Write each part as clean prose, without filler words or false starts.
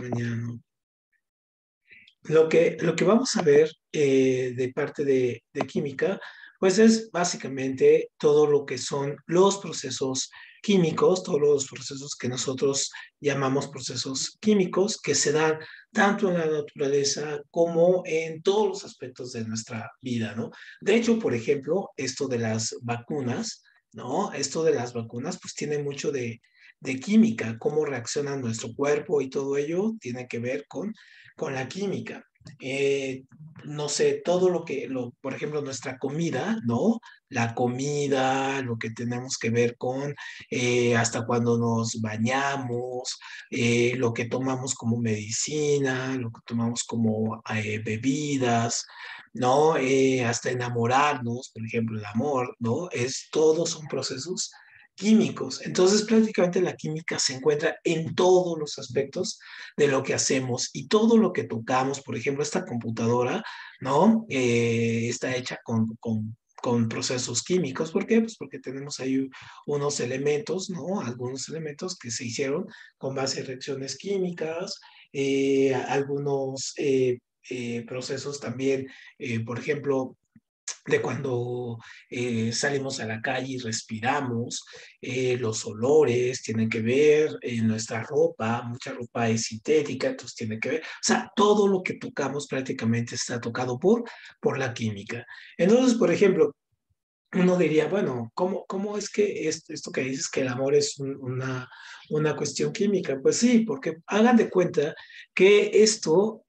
mañana. Lo que vamos a ver de parte de química, pues es básicamente todo lo que son los procesos químicos, todos los procesos que nosotros llamamos procesos químicos, que se dan tanto en la naturaleza como en todos los aspectos de nuestra vida, ¿no? De hecho, por ejemplo, esto de las vacunas, ¿no? Esto de las vacunas, pues tiene mucho de química, cómo reacciona nuestro cuerpo y todo ello tiene que ver con la química. Eh, no sé, todo por ejemplo, nuestra comida, ¿no? La comida, lo que tenemos que ver con hasta cuando nos bañamos, lo que tomamos como medicina, lo que tomamos como bebidas, ¿no? Hasta enamorarnos, por ejemplo, el amor, ¿no? Todos son procesos químicos. Entonces, prácticamente la química se encuentra en todos los aspectos de lo que hacemos y todo lo que tocamos. Por ejemplo, esta computadora, ¿no? Está hecha con procesos químicos. ¿Por qué? Pues porque tenemos ahí unos elementos, ¿no? Algunos elementos que se hicieron con base a reacciones químicas, algunos procesos también, por ejemplo, de cuando salimos a la calle y respiramos, los olores tienen que ver, nuestra ropa, mucha ropa es sintética, entonces tiene que ver, o sea, todo lo que tocamos prácticamente está tocado por la química. Entonces, por ejemplo, uno diría, bueno, ¿cómo es que esto que dices que el amor es una cuestión química? Pues sí, porque hagan de cuenta que estos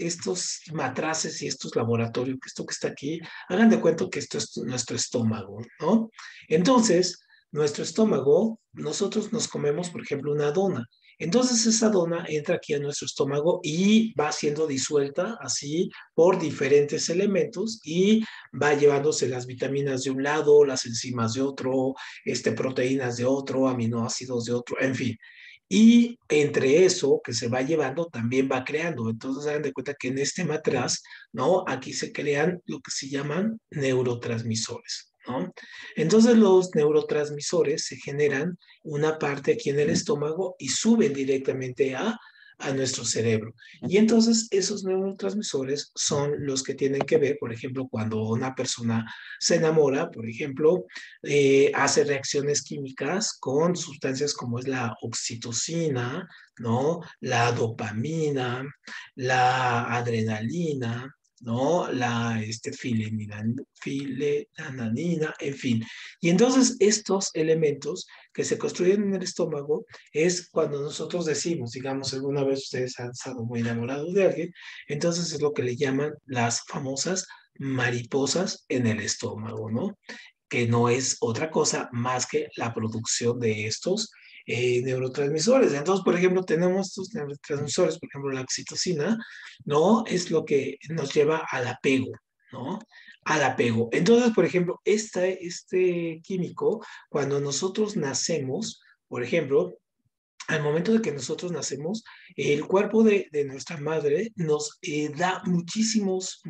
matraces y estos laboratorios, que esto que está aquí, hagan de cuenta que esto es nuestro estómago, ¿no? Entonces, nuestro estómago, nosotros nos comemos, por ejemplo, una dona. Entonces esa dona entra aquí a nuestro estómago y va siendo disuelta así por diferentes elementos y va llevándose las vitaminas de un lado, las enzimas de otro, proteínas de otro, aminoácidos de otro, en fin. Y entre eso que se va llevando también va creando. Entonces, hagan de cuenta que en este matraz, ¿no? Aquí se crean lo que se llaman neurotransmisores, ¿no? Entonces, los neurotransmisores se generan una parte aquí en el estómago y suben directamente a nuestro cerebro. Y entonces esos neurotransmisores son los que tienen que ver, por ejemplo, cuando una persona se enamora, por ejemplo, hace reacciones químicas con sustancias como es la oxitocina, ¿no? La dopamina, la adrenalina, ¿no? La filenanina, en fin. Y entonces estos elementos que se construyen en el estómago es cuando nosotros decimos, digamos, alguna vez ustedes han estado muy enamorados de alguien, entonces es lo que le llaman las famosas mariposas en el estómago, ¿no? Que no es otra cosa más que la producción de estos neurotransmisores. Entonces, por ejemplo, tenemos estos neurotransmisores, por ejemplo, la oxitocina, ¿no? Es lo que nos lleva al apego, ¿no? Al apego. Entonces, por ejemplo, este químico, cuando nosotros nacemos, por ejemplo, al momento de que nosotros nacemos, el cuerpo de nuestra madre nos da muchísimos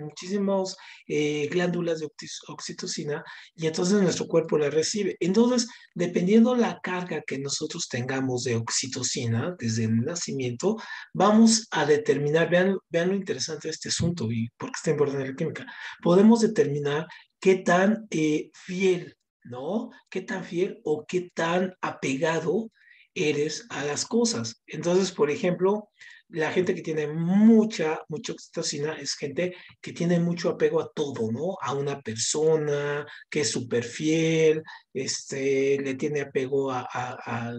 glándulas de oxitocina y entonces nuestro cuerpo la recibe. Entonces, dependiendo la carga que nosotros tengamos de oxitocina desde el nacimiento, vamos a determinar, vean lo interesante de este asunto y por qué está importante la química, podemos determinar qué tan fiel, ¿no? ¿Qué tan fiel o qué tan apegado eres a las cosas? Entonces, por ejemplo, la gente que tiene mucha oxitocina es gente que tiene mucho apego a todo, ¿no? A una persona, que es súper fiel, le tiene apego a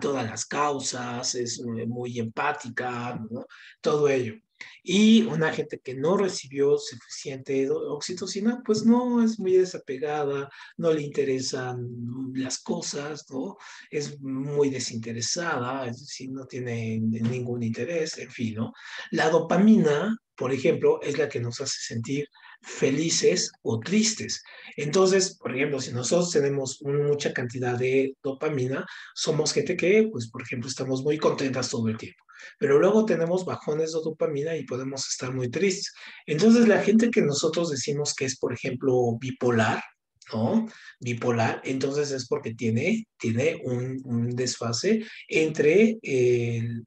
todas las causas, es muy empática, ¿no? Todo ello. Y una gente que no recibió suficiente oxitocina, pues no, es muy desapegada, no le interesan las cosas, ¿no? Es muy desinteresada, es decir, no tiene ningún interés, en fin, ¿no? La dopamina, por ejemplo, es la que nos hace sentir felices o tristes. Entonces, por ejemplo, si nosotros tenemos mucha cantidad de dopamina, somos gente que, pues, por ejemplo, estamos muy contentas todo el tiempo. Pero luego tenemos bajones de dopamina y podemos estar muy tristes. Entonces, la gente que nosotros decimos que es, por ejemplo, bipolar, ¿no? Bipolar, entonces es porque tiene un desfase entre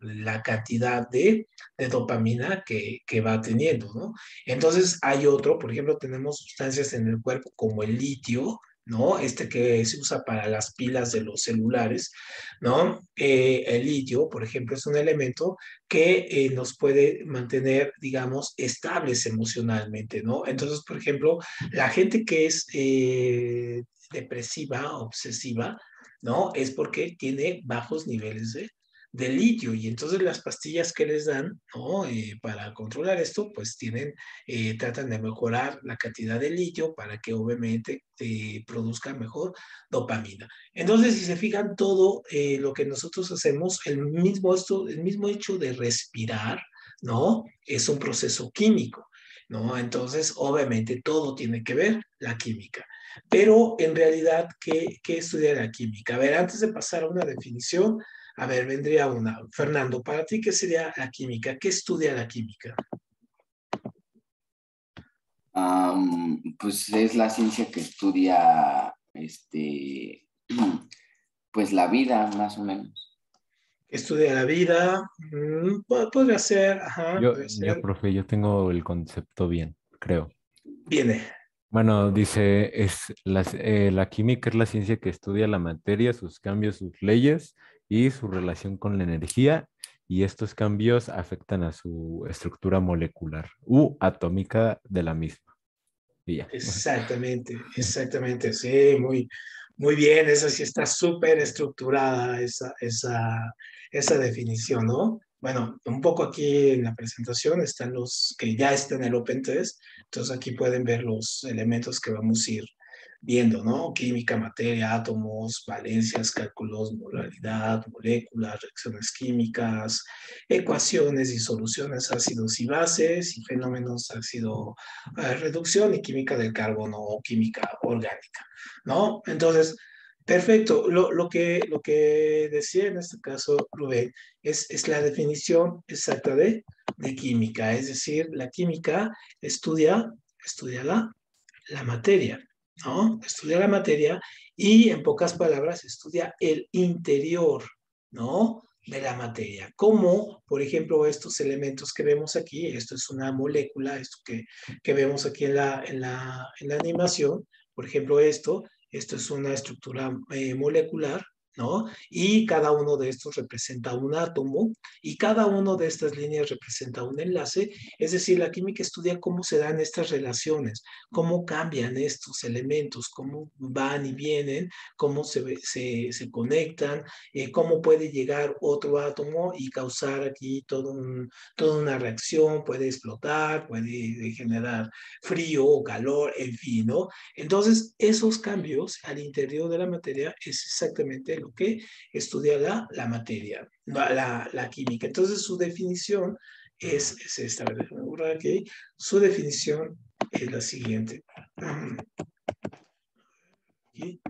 la cantidad de dopamina que va teniendo, ¿no? Entonces hay otro, por ejemplo, tenemos sustancias en el cuerpo como el litio, ¿no? Este que se usa para las pilas de los celulares, ¿no? El litio, por ejemplo, es un elemento que nos puede mantener, digamos, estables emocionalmente, ¿no? Entonces, por ejemplo, la gente que es depresiva, obsesiva, ¿no? Es porque tiene bajos niveles de litio y entonces las pastillas que les dan, ¿no? Para controlar esto, pues tratan de mejorar la cantidad de litio para que obviamente produzca mejor dopamina. Entonces, si se fijan, todo lo que nosotros hacemos, el mismo hecho de respirar, ¿no? Es un proceso químico. ¿No? Entonces, obviamente, todo tiene que ver la química. Pero en realidad, ¿qué estudia la química? A ver, antes de pasar a una definición, a ver, vendría una. Fernando, para ti, ¿qué sería la química? ¿Qué estudia la química? Pues es la ciencia que estudia, pues la vida, más o menos. Estudia la vida, podría ser, ajá, Yo, podría yo, ser, profe, yo tengo el concepto bien, creo. viene. Bueno, dice, la química es la ciencia que estudia la materia, sus cambios, sus leyes y su relación con la energía, y estos cambios afectan a su estructura molecular u atómica de la misma. Y ya. Exactamente, exactamente, sí, muy bien, esa sí está súper estructurada, esa definición, ¿no? Bueno, un poco aquí en la presentación están los que ya están en el Open Test, entonces aquí pueden ver los elementos que vamos a ir viendo, ¿no? Química, materia, átomos, valencias, cálculos, molaridad, moléculas, reacciones químicas, ecuaciones y soluciones, ácidos y bases, y fenómenos ácido reducción y química del carbono o química orgánica, ¿no? Entonces, perfecto. Lo que decía en este caso Rubén es la definición exacta de química, es decir, la química estudia la materia, ¿no? Estudia la materia y, en pocas palabras, estudia el interior, ¿no? De la materia, como por ejemplo estos elementos que vemos aquí, esto es una molécula, esto que vemos aquí en la animación, por ejemplo esto es una estructura molecular, ¿no? Y cada uno de estos representa un átomo y cada uno de estas líneas representa un enlace, es decir, la química estudia cómo se dan estas relaciones, cómo cambian estos elementos, cómo van y vienen, cómo se conectan, cómo puede llegar otro átomo y causar aquí toda una reacción, puede explotar, puede generar frío o calor, en fin, ¿no? Entonces, esos cambios al interior de la materia es exactamente lo que estudia la materia, la química. Entonces, su definición es esta, a ver, déjame borrar aquí. Su definición es la siguiente. Aquí,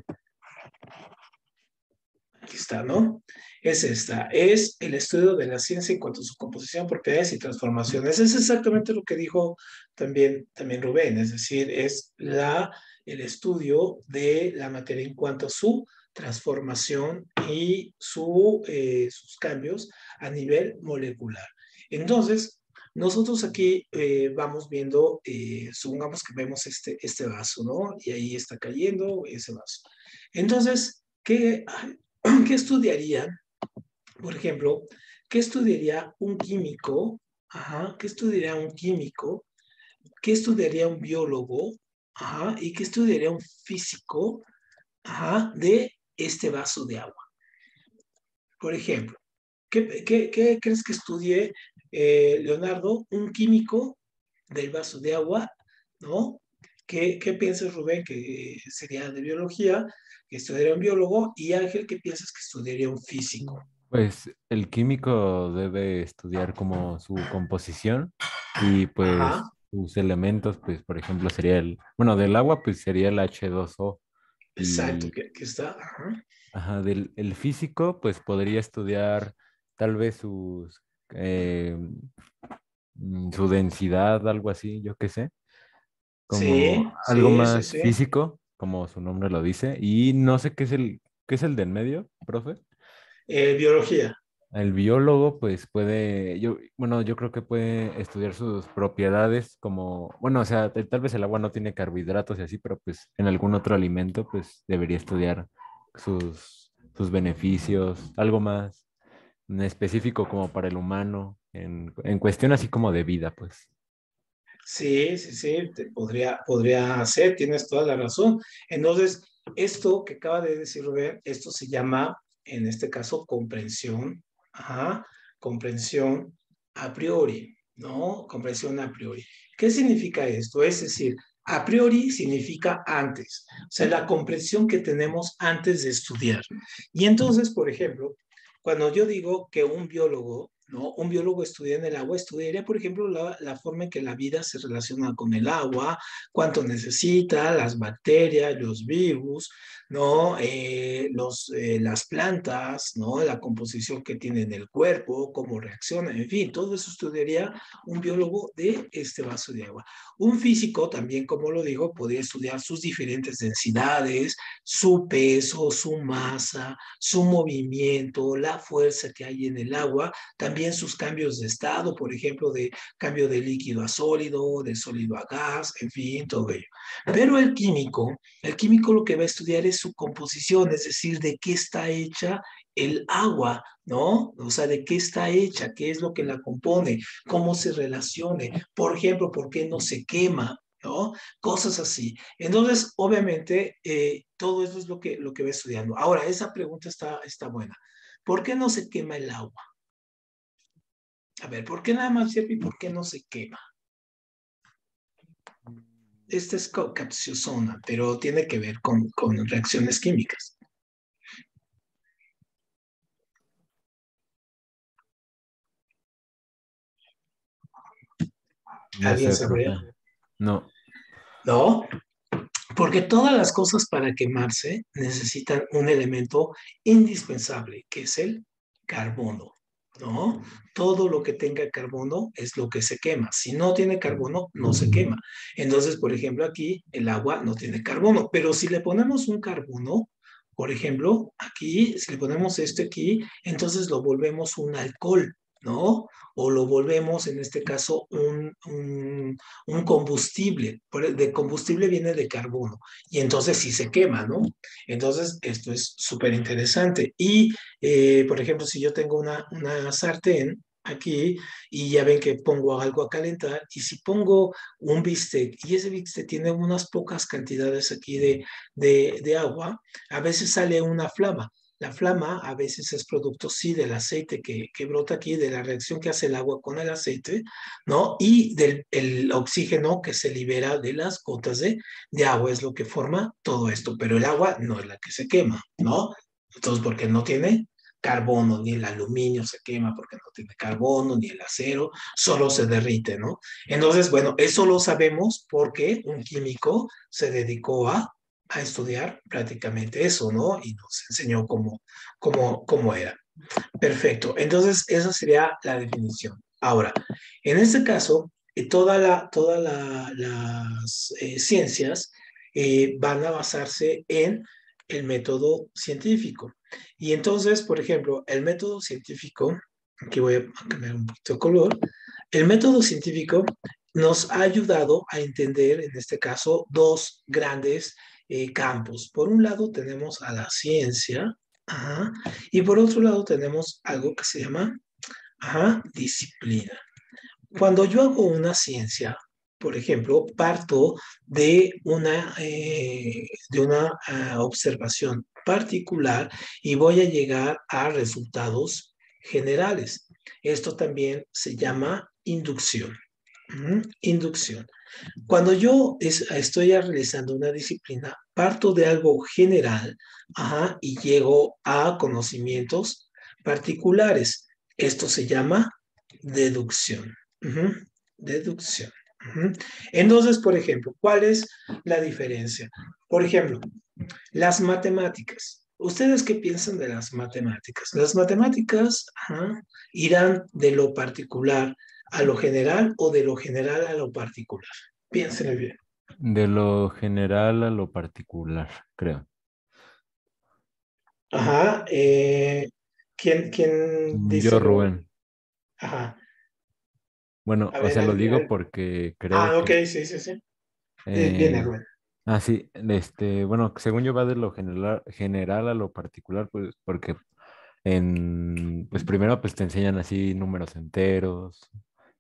aquí está, ¿no? Es esta. Es el estudio de la ciencia en cuanto a su composición, propiedades y transformaciones. Es exactamente lo que dijo también Rubén, es decir, es el estudio de la materia en cuanto a su transformación y sus cambios a nivel molecular. Entonces, nosotros aquí vamos viendo, supongamos que vemos este vaso, ¿no? Y ahí está cayendo ese vaso. Entonces, ¿qué estudiarían? Por ejemplo, ¿qué estudiaría un químico? Ajá, ¿qué estudiaría un químico? ¿Qué estudiaría un biólogo? Ajá, ¿y qué estudiaría un físico? Ajá, de este vaso de agua. Por ejemplo, ¿qué crees que estudie Leonardo, un químico del vaso de agua, ¿no? ¿Qué piensas, Rubén, que sería de biología, que estudiaría un biólogo? Y Ángel, ¿qué piensas que estudiaría un físico? Pues el químico debe estudiar como su composición y Ajá, pues sus elementos, pues por ejemplo sería bueno, del agua pues sería el H2O. exacto, Y que está. Ajá. ajá, el físico pues podría estudiar tal vez eh, su densidad, algo así, yo qué sé, como Sí, algo sí, sí, más sí. físico. como su nombre lo dice. Y no sé qué es el del medio, profe. Biología. El biólogo, pues puede, bueno, yo creo que puede estudiar sus propiedades como, bueno, o sea, tal vez el agua no tiene carbohidratos y así, pero pues en algún otro alimento, pues debería estudiar sus beneficios, algo más en específico como para el humano, en cuestión así como de vida, pues. Sí, sí, sí, podría ser, tienes toda la razón. Entonces, esto que acaba de decir Rubén, esto se llama, en este caso, comprensión, ajá, comprensión a priori, ¿no? Comprensión a priori. ¿Qué significa esto? Es decir, a priori significa antes, o sea, la comprensión que tenemos antes de estudiar. Y entonces, por ejemplo, cuando yo digo que un biólogo, ¿no? Un biólogo estudia en el agua, estudiaría, por ejemplo, la forma en que la vida se relaciona con el agua, cuánto necesita, las bacterias, los virus, ¿no? Las plantas, ¿no? La composición que tiene en el cuerpo, cómo reacciona, en fin, todo eso estudiaría un biólogo de este vaso de agua. Un físico también, como lo digo, podría estudiar sus diferentes densidades, su peso, su masa, su movimiento, la fuerza que hay en el agua, también sus cambios de estado, por ejemplo, de cambio de líquido a sólido, de sólido a gas, en fin, todo ello. Pero el químico lo que va a estudiar es su composición, es decir, de qué está hecha el agua, ¿no? O sea, de qué está hecha, qué es lo que la compone, cómo se relacione, por ejemplo, por qué no se quema, ¿no? Cosas así. Entonces, obviamente, todo eso es lo que va estudiando. Ahora, esa pregunta está buena. ¿Por qué no se quema el agua? A ver, ¿por qué nada más sirve y por qué no se quema? Esta es capciosona, pero tiene que ver con reacciones químicas. No ¿Alguien sé, sabría? profe. No. ¿No? Porque todas las cosas para quemarse necesitan un elemento indispensable, que es el carbono, ¿no? Todo lo que tenga carbono es lo que se quema. Si no tiene carbono, no se quema. Entonces, por ejemplo, aquí el agua no tiene carbono, pero si le ponemos un carbono, por ejemplo, aquí, si le ponemos este aquí, entonces lo volvemos un alcohol, ¿no? O lo volvemos, en este caso, un combustible. De combustible viene de carbono y entonces sí se quema, ¿no? Entonces esto es súper interesante. Y, por ejemplo, si yo tengo una sartén aquí y ya ven que pongo algo a calentar y si pongo un bistec y ese bistec tiene unas pocas cantidades aquí de agua, a veces sale una flama. La flama a veces es producto, sí, del aceite que brota aquí, de la reacción que hace el agua con el aceite, ¿no? Y del el oxígeno que se libera de las gotas de agua es lo que forma todo esto, pero el agua no es la que se quema, ¿no? Entonces, porque no tiene carbono, ni el aluminio se quema porque no tiene carbono, ni el acero, solo se derrite, ¿no? Entonces, bueno, eso lo sabemos porque un químico se dedicó a estudiar prácticamente eso, ¿no? Y nos enseñó cómo era. Perfecto. Entonces, esa sería la definición. Ahora, en este caso, todas las ciencias van a basarse en el método científico. Y entonces, por ejemplo, el método científico, aquí voy a cambiar un poquito de color, el método científico nos ha ayudado a entender, en este caso, dos grandes campos. Por un lado tenemos a la ciencia, ajá, y por otro lado tenemos algo que se llama, ajá, disciplina. Cuando yo hago una ciencia, por ejemplo, parto de una observación particular y voy a llegar a resultados generales. Esto también se llama inducción. Inducción. Cuando yo estoy realizando una disciplina, parto de algo general, ajá, y llego a conocimientos particulares. Esto se llama deducción. Ujú, deducción. Ujú. Entonces, por ejemplo, ¿cuál es la diferencia? Por ejemplo, las matemáticas. ¿Ustedes qué piensan de las matemáticas? Las matemáticas, ajá, irán de lo particular a lo general o de lo general a lo particular. Piénsenlo bien. De lo general a lo particular, creo. Ajá. ¿Quién Yo, dice lo? Rubén. Ajá. Bueno, A o ver, sea, lo digo porque creo ok, que sí, sí, sí. Viene, eh, Rubén. sí, bueno, según yo va de lo general a lo particular, pues porque pues primero pues te enseñan así números enteros,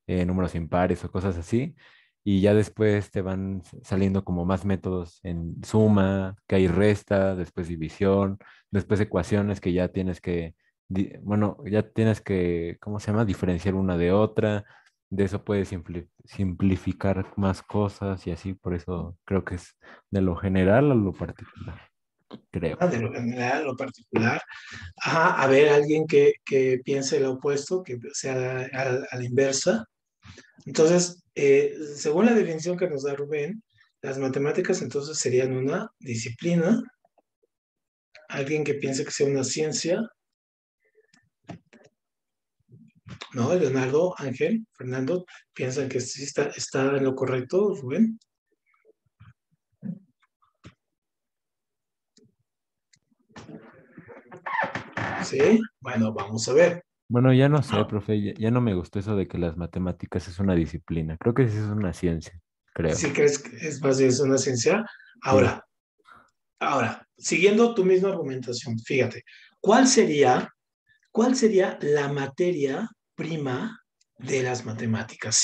números impares o cosas así, y ya después te van saliendo como más métodos en suma, que hay resta, después división, después ecuaciones que ya tienes que, bueno, ya tienes que, ¿cómo se llama? Diferenciar una de otra. De eso puedes simplificar más cosas y así, por eso creo que es de lo general a lo particular, creo. De lo general, lo particular. Ajá, a ver, alguien que piense lo opuesto, que sea a la inversa. Entonces, según la definición que nos da Rubén, las matemáticas entonces serían una disciplina, alguien que piense que sea una ciencia, ¿no? Leonardo, Ángel, Fernando, piensan que sí está en lo correcto, Rubén. Sí, bueno, vamos a ver. Bueno, ya no sé, Ah, profe, ya no me gustó eso de que las matemáticas es una disciplina. Creo que sí es una ciencia, creo. si crees que es más bien una ciencia. Sí. Ahora, siguiendo tu misma argumentación, fíjate, ¿cuál sería ¿cuál sería la materia prima de las matemáticas?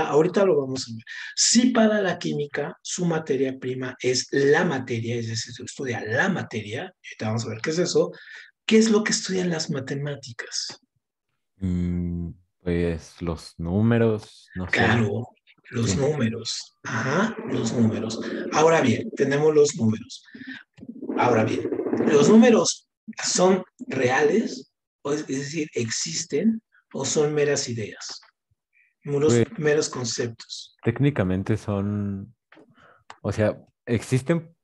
Ahorita lo vamos a ver, si para la química su materia prima es la materia, es decir, se estudia la materia, ahorita vamos a ver qué es eso, ¿qué es lo que estudian las matemáticas? Mm, pues los números, no sé. Claro, los Sí. números. Ajá, los números. Ahora bien, tenemos los números. Ahora bien, ¿los números son reales? Es decir, ¿existen o son meras ideas? Pues Meros conceptos. técnicamente son, o sea, existen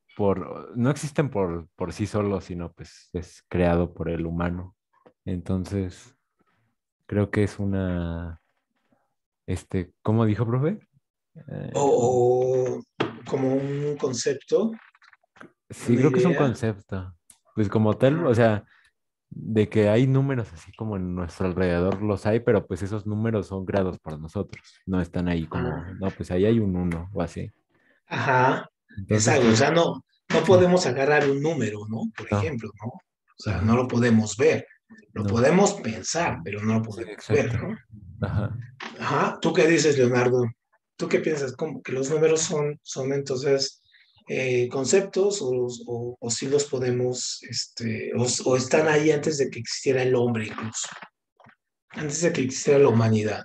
no existen por sí solos, sino pues es creado por el humano. Entonces, creo que es ¿cómo dijo, profe? Eh, O como un concepto, sí, una creo que es un idea. concepto. Pues como tal, o Ah, sea, de que hay números así como en nuestro alrededor los hay, pero pues esos números son creados por nosotros. No están ahí como, ah, no, pues ahí hay un uno o así. ajá, Entonces, exacto. O pues sea, no sí, podemos agarrar un número, ¿no? Por no, ejemplo, ¿no? O sea, no ajá, lo podemos ver. Lo no, podemos pensar, pero no lo sí, podemos ver, exacto. ¿no? Ajá. Ajá. ¿Tú qué dices, Leonardo? ¿Tú qué piensas? ¿Cómo que los números son entonces conceptos o si los podemos, o están ahí antes de que existiera el hombre incluso, antes de que existiera la humanidad?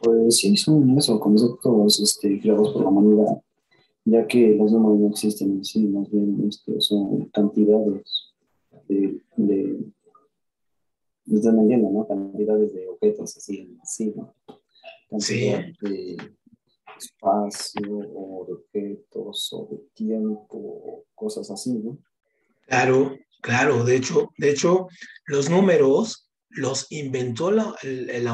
Pues sí, son eso, conceptos creados por la humanidad, ya que los números no existen en sí, más bien son cantidades de me estás entendiendo, ¿no? Cantidades de objetos así en sí, ¿no? Sí, Cantidad de espacio o de objetos o de tiempo, cosas así, ¿no? claro, claro. De hecho, los números los inventó la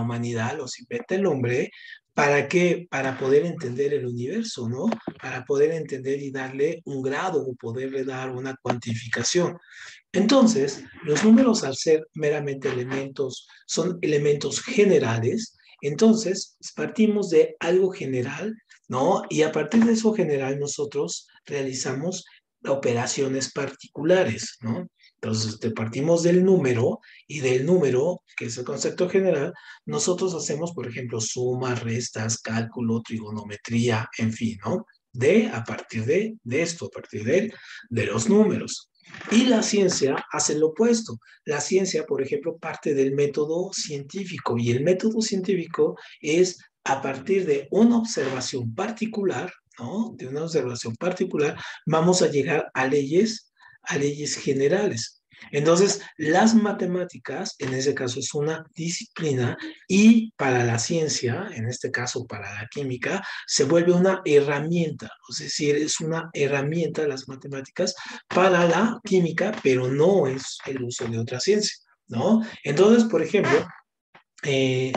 humanidad, los inventa el hombre. ¿Para qué? Para poder entender el universo, ¿no? Para poder entender y darle un grado o poderle dar una cuantificación. Entonces, los números al ser meramente elementos, son elementos generales, entonces partimos de algo general, ¿no? Y a partir de eso general nosotros realizamos operaciones particulares, ¿no? Entonces, partimos del número y del número, que es el concepto general, nosotros hacemos, por ejemplo, sumas, restas, cálculo, trigonometría, en fin, ¿no? A partir de esto, a partir de los números. Y la ciencia hace lo opuesto. La ciencia, por ejemplo, parte del método científico y el método científico es a partir de una observación particular, ¿no? De una observación particular, vamos a llegar a leyes generales. Entonces, las matemáticas, en ese caso, es una disciplina y para la ciencia, en este caso para la química, se vuelve una herramienta, es decir, es una herramienta las matemáticas para la química, pero no es el uso de otra ciencia, ¿no? Entonces, por ejemplo,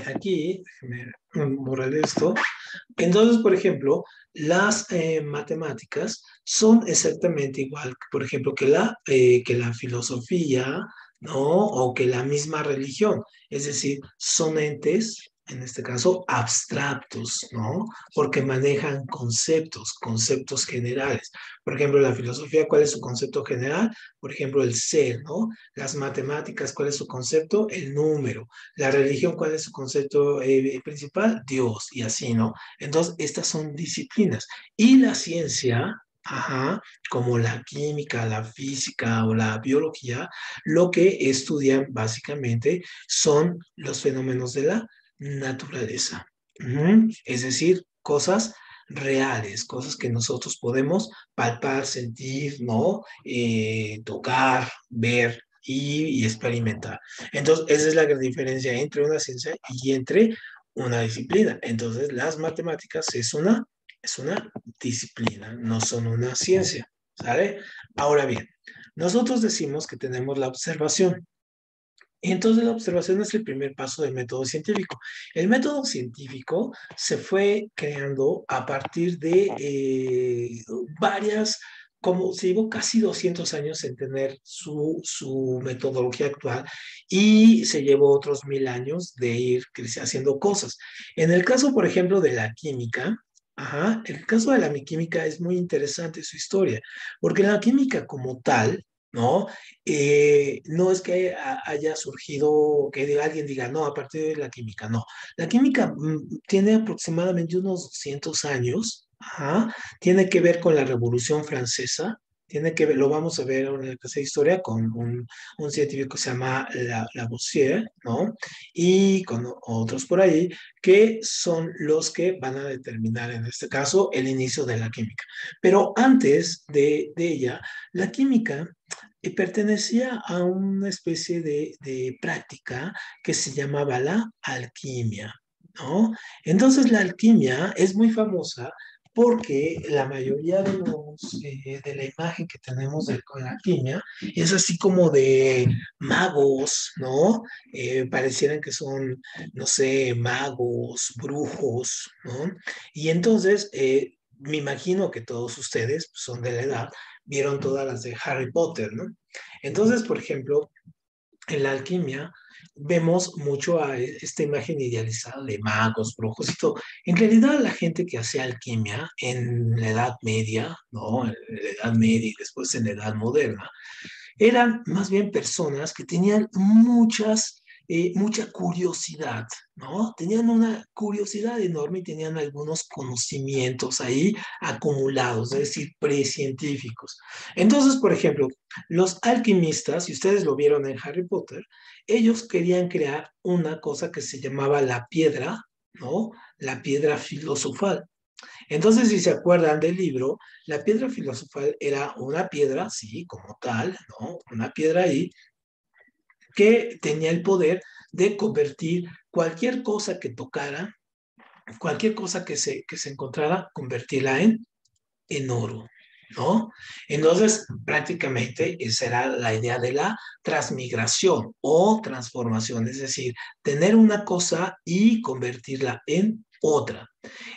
aquí, déjeme borrar esto, Entonces, por ejemplo, las matemáticas son exactamente igual, por ejemplo, que la filosofía, ¿no? O que la misma religión. Es decir, son entes, en este caso, abstractos, ¿no? Porque manejan conceptos, conceptos generales. Por ejemplo, la filosofía, ¿cuál es su concepto general? Por ejemplo, el ser, ¿no? Las matemáticas, ¿cuál es su concepto? El número. La religión, ¿cuál es su concepto principal? Dios, y así, ¿no? Entonces, estas son disciplinas. Y la ciencia, ajá, como la química, la física o la biología, lo que estudian básicamente son los fenómenos de la naturaleza. Ujú. Es decir, cosas reales, cosas que nosotros podemos palpar, sentir, ¿no? Tocar, ver y experimentar. Entonces, esa es la gran diferencia entre una ciencia y entre una disciplina. Entonces, las matemáticas es una disciplina, no son una ciencia, ¿sale? Ahora bien, nosotros decimos que tenemos la observación. Y entonces la observación es el primer paso del método científico. El método científico se fue creando a partir de varias, como se llevó casi 200 años en tener su metodología actual y se llevó otros 1000 años de ir haciendo cosas. En el caso, por ejemplo, de la química, ajá, el caso de la química es muy interesante su historia, porque la química como tal, ¿no? No es que haya surgido, que alguien diga, no, a partir de la química, no. La química tiene aproximadamente unos 200 años, ajá, tiene que ver con la Revolución Francesa, tiene que ver, lo vamos a ver en la clase de historia con un científico que se llama Lavoisier, ¿no? Y con otros por ahí, que son los que van a determinar en este caso el inicio de la química. Pero antes de ella, la química pertenecía a una especie de práctica que se llamaba la alquimia, ¿no? Entonces la alquimia es muy famosa porque la mayoría de la imagen que tenemos con la alquimia es así como de magos, ¿no? Parecieran que son, no sé, magos, brujos, ¿no? Y entonces, me imagino que todos ustedes son de la edad, vieron todas las de Harry Potter, ¿no? Entonces, por ejemplo, en la alquimia vemos mucho a esta imagen idealizada de magos, brujos y todo. En realidad, la gente que hacía alquimia en la Edad Media, ¿no? En la Edad Media y después en la Edad Moderna, eran más bien personas que tenían mucha curiosidad, ¿no? Tenían una curiosidad enorme y tenían algunos conocimientos ahí acumulados, es decir, precientíficos. Entonces, por ejemplo, los alquimistas, si ustedes lo vieron en Harry Potter, ellos querían crear una cosa que se llamaba la piedra, ¿no? La piedra filosofal. Entonces, si se acuerdan del libro, la piedra filosofal era una piedra, sí, como tal, ¿no? Una piedra ahí que tenía el poder de convertir cualquier cosa que tocara, cualquier cosa que se encontrara, convertirla en oro, ¿no? Entonces, prácticamente esa era la idea de la transmigración o transformación, es decir, tener una cosa y convertirla en otra.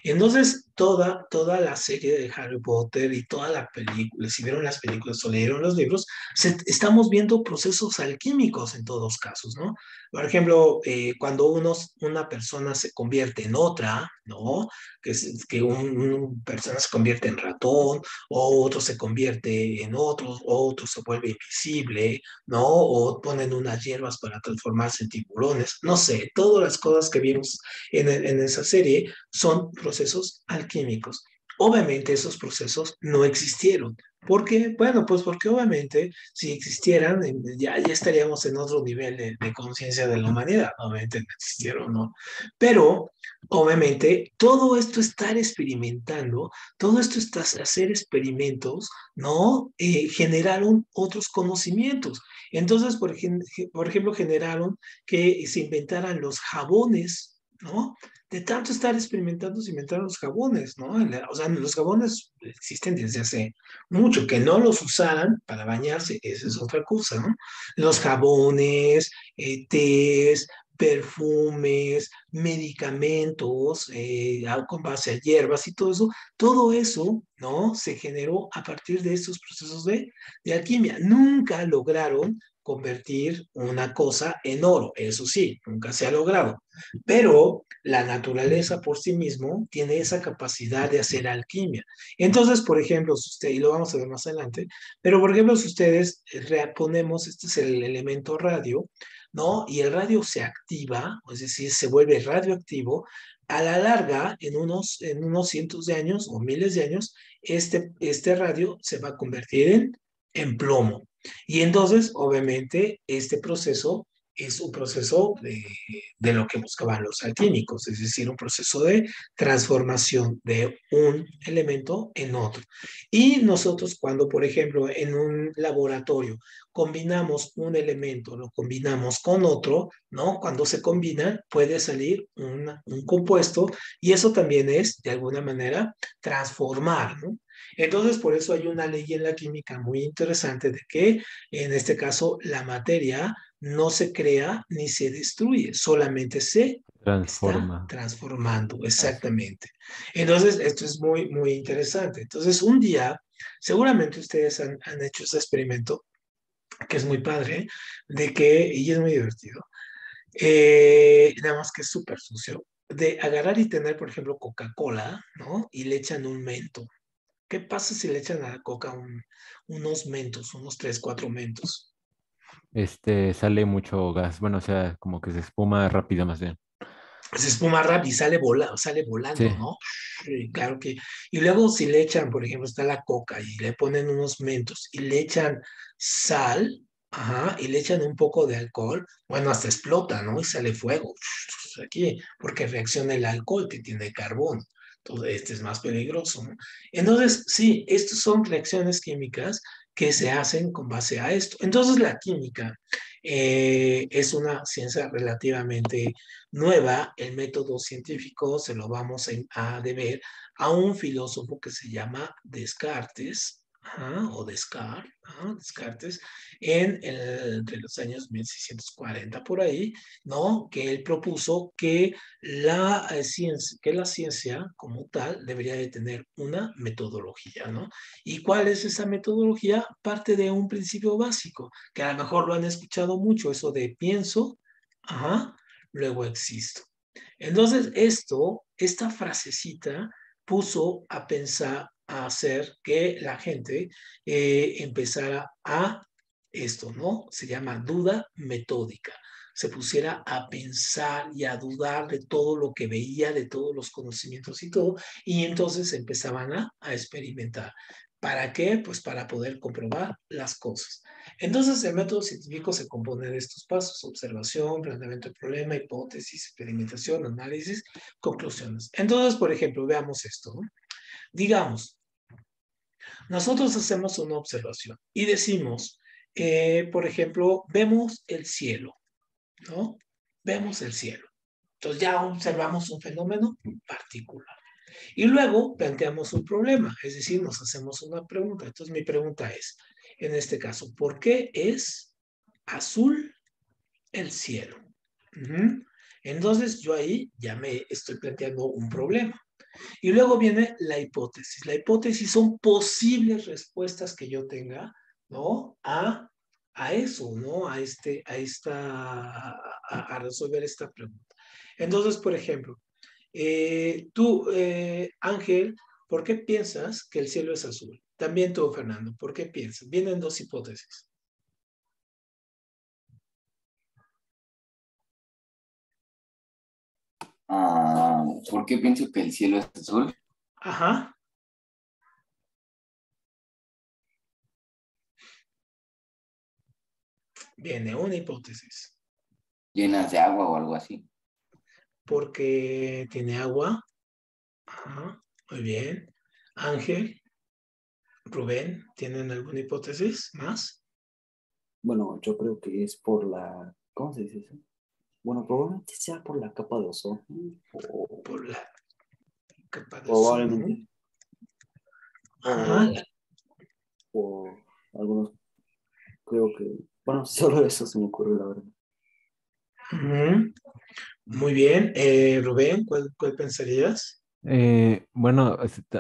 Entonces, toda la serie de Harry Potter y toda la película, si vieron las películas o leyeron los libros, estamos viendo procesos alquímicos en todos casos, ¿no? Por ejemplo, cuando una persona se convierte en otra, ¿no? Que una persona se convierte en ratón, o otro se convierte en otro, o otro se vuelve invisible, ¿no? O ponen unas hierbas para transformarse en tiburones, no sé, todas las cosas que vimos en esa serie son procesos alquímicos. Obviamente esos procesos no existieron. ¿Por qué? Bueno, pues porque obviamente si existieran ya estaríamos en otro nivel de conciencia de la humanidad. Obviamente no existieron, ¿no? Pero obviamente todo esto estar experimentando, todo esto está hacer experimentos, ¿no? Generaron otros conocimientos. Entonces, por ejemplo, generaron que se inventaran los jabones, ¿no? De tanto estar experimentando, se inventaron los jabones, ¿no? O sea, los jabones existen desde hace mucho, que no los usaran para bañarse, esa es otra cosa, ¿no? Los jabones, tés, perfumes, medicamentos con base a hierbas y todo eso, ¿no? Se generó a partir de estos procesos de alquimia. Nunca lograron convertir una cosa en oro, eso sí, nunca se ha logrado. Pero la naturaleza por sí mismo tiene esa capacidad de hacer alquimia. Entonces, por ejemplo, si usted, y lo vamos a ver más adelante, pero por ejemplo, si ustedes ponemos, este es el elemento radio, ¿no? Y el radio se activa, es decir, se vuelve radioactivo, a la larga, en unos cientos de años o miles de años, este radio se va a convertir en plomo. Y entonces, obviamente, este proceso es un proceso de lo que buscaban los alquímicos, es decir, un proceso de transformación de un elemento en otro. Y nosotros cuando, por ejemplo, en un laboratorio combinamos un elemento, lo combinamos con otro, ¿no? Cuando se combinan puede salir un compuesto y eso también es, de alguna manera, transformar, ¿no? Entonces, por eso hay una ley en la química muy interesante de que, en este caso, la materia no se crea ni se destruye, solamente se está Transforma. transformando, Así. exactamente. Entonces, esto es muy, muy interesante. Entonces, un día, seguramente ustedes han hecho ese experimento, que es muy padre, de que, y es muy divertido, nada más que es súper sucio, de agarrar y tener, por ejemplo, Coca-Cola, ¿no? Y le echan un mento. ¿Qué pasa si le echan a la coca unos mentos, unos 3, 4 mentos? Sale mucho gas, bueno, o sea, como que se espuma rápido más bien. Se espuma rápido y sale volando, Sí, ¿no? Sí, claro que. Y luego si le echan, por ejemplo, está la coca y le ponen unos mentos y le echan sal, ajá, y le echan un poco de alcohol, bueno, hasta explota, ¿no? Y sale fuego aquí, porque reacciona el alcohol que tiene carbón. Entonces, este es más peligroso, ¿no? Entonces, sí, estas son reacciones químicas que se hacen con base a esto. Entonces, la química es una ciencia relativamente nueva. El método científico se lo vamos a deber a un filósofo que se llama Descartes, o Descartes, entre los años 1640 por ahí, ¿no? Que él propuso que la ciencia como tal debería de tener una metodología, ¿no? ¿Y cuál es esa metodología? Parte de un principio básico, que a lo mejor lo han escuchado mucho, eso de pienso, luego existo. Entonces, esta frasecita puso a pensar, a hacer que la gente empezara a esto, ¿no? Se llama duda metódica. Se pusiera a pensar y a dudar de todo lo que veía, de todos los conocimientos y todo, y entonces empezaban a experimentar. ¿Para qué? Pues para poder comprobar las cosas. Entonces, el método científico se compone de estos pasos: observación, planteamiento de problema, hipótesis, experimentación, análisis, conclusiones. Entonces, por ejemplo, veamos esto, ¿no? Digamos, nosotros hacemos una observación y decimos, por ejemplo, vemos el cielo, ¿no? Vemos el cielo. Entonces ya observamos un fenómeno particular. Y luego planteamos un problema, es decir, nos hacemos una pregunta. Entonces mi pregunta es, en este caso, ¿por qué es azul el cielo? Entonces yo ahí ya me estoy planteando un problema. Y luego viene la hipótesis. La hipótesis son posibles respuestas que yo tenga, ¿no? A eso, ¿no? A resolver esta pregunta. Entonces, por ejemplo, tú, Ángel, ¿por qué piensas que el cielo es azul? También tú, Fernando, ¿por qué piensas? Vienen dos hipótesis. ¿Por qué pienso que el cielo es azul? Ajá. Viene una hipótesis. ¿Llenas de agua o algo así? Porque tiene agua. Ajá. Muy bien. Ángel, Rubén, ¿tienen alguna hipótesis más? Bueno, yo creo que es por la, ¿cómo se dice eso? Bueno, probablemente sea por la capa de ozono. O Por la capa de ozono. probablemente. Ajá. O algunos, creo que, bueno, solo eso se me ocurre, la verdad. Muy bien. Rubén, ¿cuál pensarías? Bueno,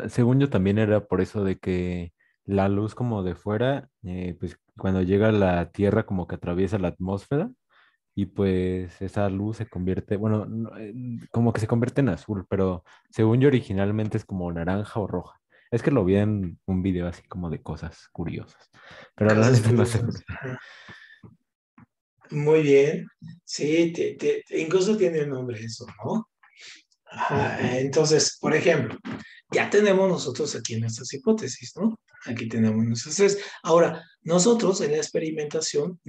según yo también era por eso de que la luz como de fuera, pues cuando llega a la Tierra como que atraviesa la atmósfera y pues esa luz se convierte, bueno, como que se convierte en azul, pero según yo originalmente es como naranja o roja. Es que lo vi en un video así como de cosas curiosas, pero la Casos neta no sé. curiosos. Ajá. Muy bien. Sí, incluso tiene un nombre eso, ¿no? Ajá. Entonces, por ejemplo, ya tenemos nosotros aquí nuestras hipótesis, ¿no? Aquí tenemos nuestras tres. Ahora, nosotros en la experimentación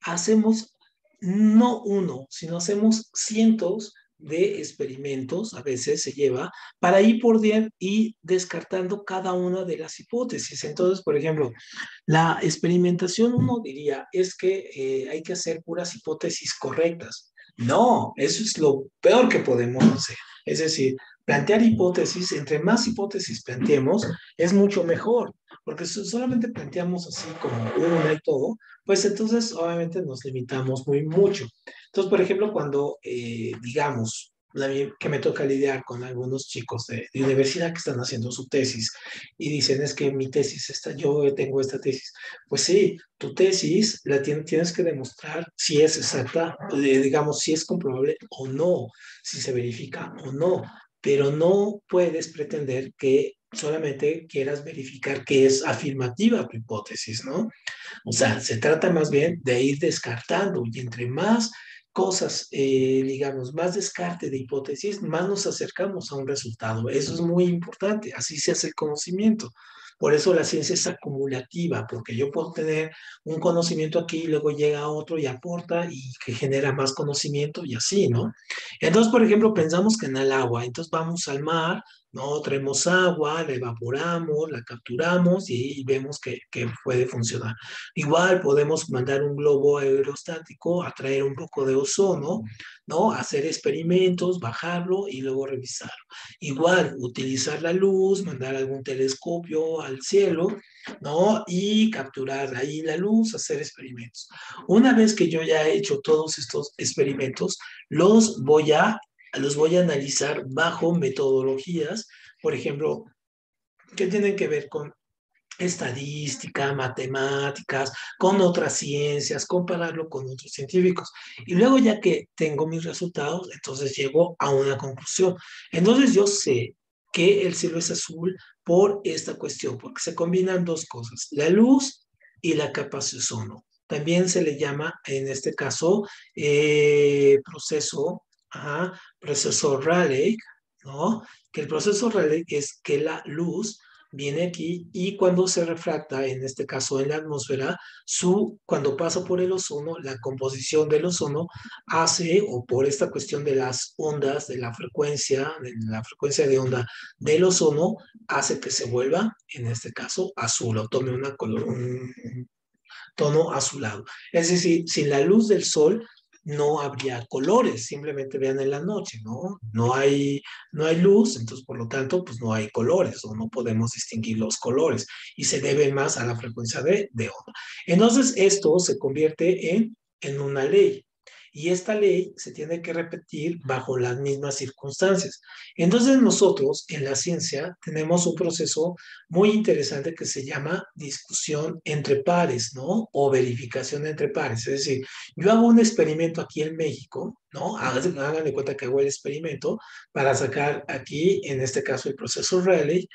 hacemos no uno, sino hacemos cientos de experimentos, a veces se lleva, para ir por día y descartando cada una de las hipótesis. Entonces, por ejemplo, la experimentación uno diría es que hay que hacer puras hipótesis correctas. No, eso es lo peor que podemos hacer. Es decir, plantear hipótesis, entre más hipótesis planteemos, es mucho mejor, porque si solamente planteamos así como una y todo, pues entonces obviamente nos limitamos muy mucho. Entonces, por ejemplo, cuando digamos que me toca lidiar con algunos chicos de universidad que están haciendo su tesis y dicen es que mi tesis está, yo tengo esta tesis. Pues sí, tu tesis tienes que demostrar si es exacta, digamos, si es comprobable o no, si se verifica o no, pero no puedes pretender que solamente quieras verificar que es afirmativa tu hipótesis, ¿no? O sea, se trata más bien de ir descartando y entre más cosas, digamos, más descarte de hipótesis, más nos acercamos a un resultado. Eso es muy importante, así se hace el conocimiento. Por eso la ciencia es acumulativa, porque yo puedo tener un conocimiento aquí y luego llega otro y aporta y que genera más conocimiento y así, ¿no? Entonces, por ejemplo, pensamos que en el agua, entonces vamos al mar, ¿no? Traemos agua, la evaporamos, la capturamos y vemos que puede funcionar. Igual podemos mandar un globo aerostático a traer un poco de ozono, ¿no? Hacer experimentos, bajarlo y luego revisarlo. Igual, utilizar la luz, mandar algún telescopio al cielo, ¿no? Y capturar ahí la luz, hacer experimentos. Una vez que yo ya he hecho todos estos experimentos, los voy a analizar bajo metodologías, por ejemplo, que tienen que ver con estadística, matemáticas, con otras ciencias, compararlo con otros científicos. Y luego ya que tengo mis resultados, entonces llego a una conclusión. Entonces yo sé que el cielo es azul por esta cuestión, porque se combinan dos cosas, la luz y la capa de ozono. También se le llama, en este caso, proceso Rayleigh, ¿no? Que el proceso Rayleigh es que la luz viene aquí y cuando se refracta, en este caso en la atmósfera, cuando pasa por el ozono, la composición del ozono hace, o por esta cuestión de las ondas, de la frecuencia de onda del ozono, hace que se vuelva, en este caso, azul o tome un tono azulado. Es decir, sin la luz del sol no habría colores, simplemente vean en la noche, ¿no? No hay luz, entonces por lo tanto, pues no hay colores o no podemos distinguir los colores y se debe más a la frecuencia de onda. Entonces esto se convierte en una ley y esta ley se tiene que repetir bajo las mismas circunstancias. Entonces nosotros en la ciencia tenemos un proceso muy interesante que se llama discusión entre pares, ¿no? O verificación entre pares. Es decir, yo hago un experimento aquí en México, ¿no? Hagan de cuenta que hago el experimento para sacar aquí, en este caso, el proceso Rayleigh,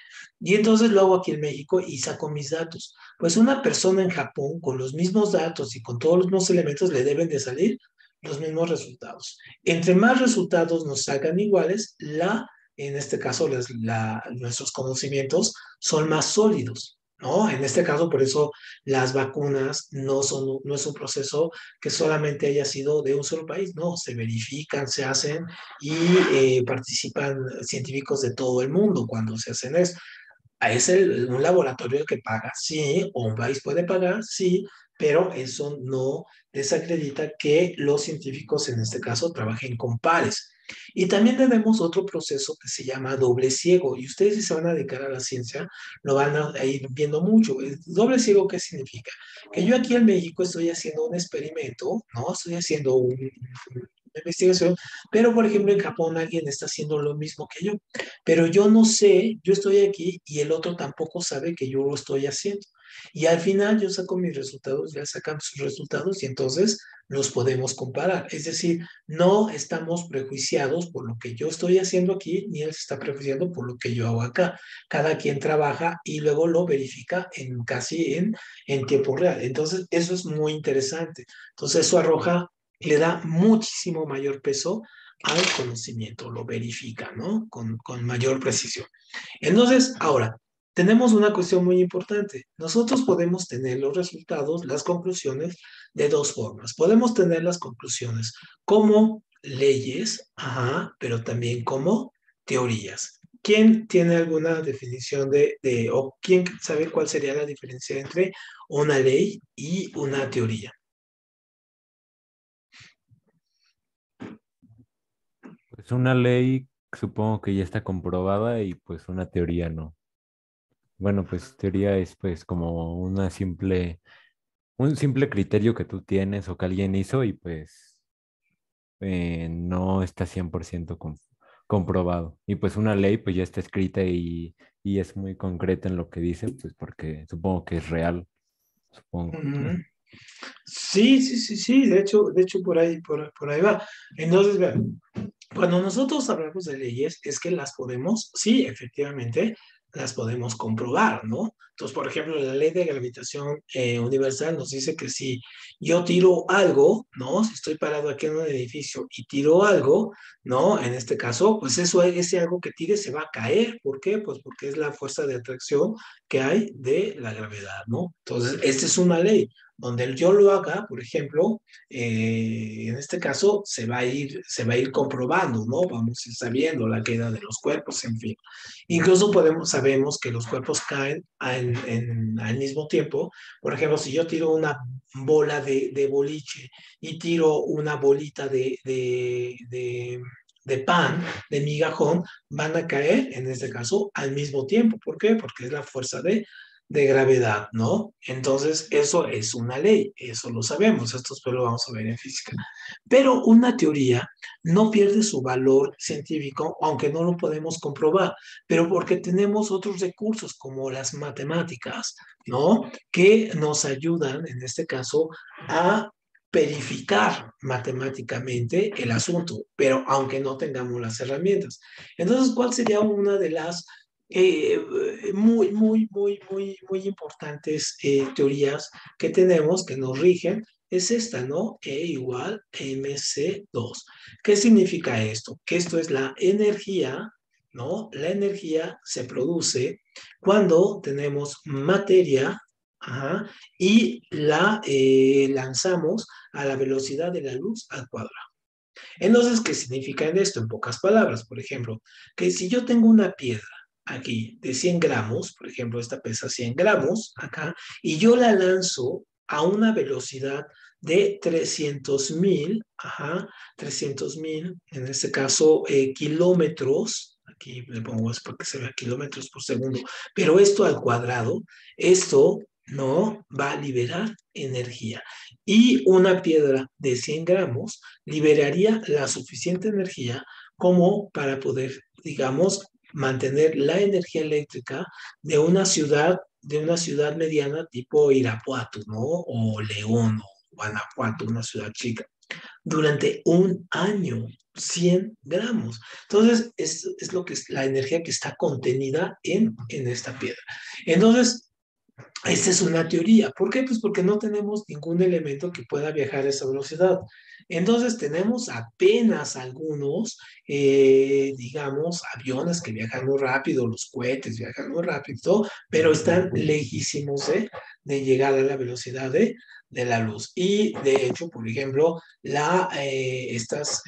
y entonces lo hago aquí en México y saco mis datos. Pues una persona en Japón con los mismos datos y con todos los mismos elementos le deben de salir los mismos resultados. Entre más resultados nos salgan iguales, en este caso, nuestros conocimientos son más sólidos, ¿no? En este caso, por eso las vacunas no es un proceso que solamente haya sido de un solo país, no, se verifican, se hacen y participan científicos de todo el mundo cuando se hacen eso. Es un laboratorio que paga, sí, o un país puede pagar, sí, pero eso no desacredita que los científicos en este caso trabajen con pares. Y también tenemos otro proceso que se llama doble ciego, y ustedes si se van a dedicar a la ciencia lo van a ir viendo mucho. ¿El doble ciego qué significa? Que yo aquí en México estoy haciendo un experimento, ¿no? Estoy haciendo investigación, pero por ejemplo en Japón alguien está haciendo lo mismo que yo, pero yo no sé, yo estoy aquí y el otro tampoco sabe que yo lo estoy haciendo. Y al final yo saco mis resultados, ya sacan sus resultados y entonces los podemos comparar. Es decir, no estamos prejuiciados por lo que yo estoy haciendo aquí, ni él se está prejuiciando por lo que yo hago acá. Cada quien trabaja y luego lo verifica en casi en tiempo real. Entonces, eso es muy interesante. Entonces, eso arroja, le da muchísimo mayor peso al conocimiento, lo verifica, ¿no? Con mayor precisión. Entonces, ahora, tenemos una cuestión muy importante. Nosotros podemos tener los resultados, las conclusiones, de dos formas. Podemos tener las conclusiones como leyes, ajá, pero también como teorías. ¿Quién tiene alguna definición o quién sabe cuál sería la diferencia entre una ley y una teoría? Pues una ley supongo que ya está comprobada y pues una teoría no. Bueno, pues teoría es pues como un simple criterio que tú tienes o que alguien hizo y pues no está 100% comprobado. Y pues una ley pues ya está escrita y es muy concreta en lo que dice, pues porque supongo que es real, supongo. Ujú. Sí, sí, sí, sí, de hecho por ahí va. Entonces, vean, cuando nosotros hablamos de leyes, es que las podemos, sí, efectivamente, las podemos comprobar, ¿no? Entonces, por ejemplo, la ley de gravitación universal nos dice que si yo tiro algo, ¿no? Si estoy parado aquí en un edificio y tiro algo, ¿no? En este caso, pues eso, ese algo que tire se va a caer. ¿Por qué? Pues porque es la fuerza de atracción que hay de la gravedad, ¿no? Entonces, esta es una ley. Donde yo lo haga, por ejemplo, en este caso se va a ir comprobando, ¿no? Vamos a ir sabiendo la caída de los cuerpos, en fin. Incluso sabemos que los cuerpos caen al mismo tiempo. Por ejemplo, si yo tiro una bola de boliche y tiro una bolita de pan, de migajón, van a caer, en este caso, al mismo tiempo. ¿Por qué? Porque es la fuerza de gravedad, ¿no? Entonces, eso es una ley, eso lo sabemos, esto después lo vamos a ver en física. Pero una teoría no pierde su valor científico, aunque no lo podemos comprobar, pero porque tenemos otros recursos como las matemáticas, ¿no? Que nos ayudan, en este caso, a verificar matemáticamente el asunto, pero aunque no tengamos las herramientas. Entonces, ¿cuál sería una de las eh, muy, muy, muy, muy, muy importantes teorías que tenemos que nos rigen? Es esta, ¿no? E igual mc2. ¿Qué significa esto? Que esto es la energía, ¿no? La energía se produce cuando tenemos materia, ajá, y la lanzamos a la velocidad de la luz al cuadrado. Entonces, ¿qué significa en esto? En pocas palabras, por ejemplo, que si yo tengo una piedra aquí de 100 gramos, por ejemplo, esta pesa 100 gramos acá, y yo la lanzo a una velocidad de 300,000, ajá, 300,000, en este caso, kilómetros, aquí le pongo eso para que se vea kilómetros por segundo, pero esto al cuadrado, esto no va a liberar energía. Y una piedra de 100 gramos liberaría la suficiente energía como para poder, digamos, mantener la energía eléctrica de una ciudad mediana tipo Irapuato, ¿no? O León o Guanajuato, una ciudad chica, durante un año. 100 gramos. Entonces, es lo que es la energía que está contenida en esta piedra. Entonces, esta es una teoría. ¿Por qué? Pues porque no tenemos ningún elemento que pueda viajar a esa velocidad. Entonces tenemos apenas algunos, digamos, aviones que viajan muy rápido, los cohetes viajan muy rápido, pero están lejísimos de llegar a la velocidad de la luz. Y de hecho, por ejemplo, estas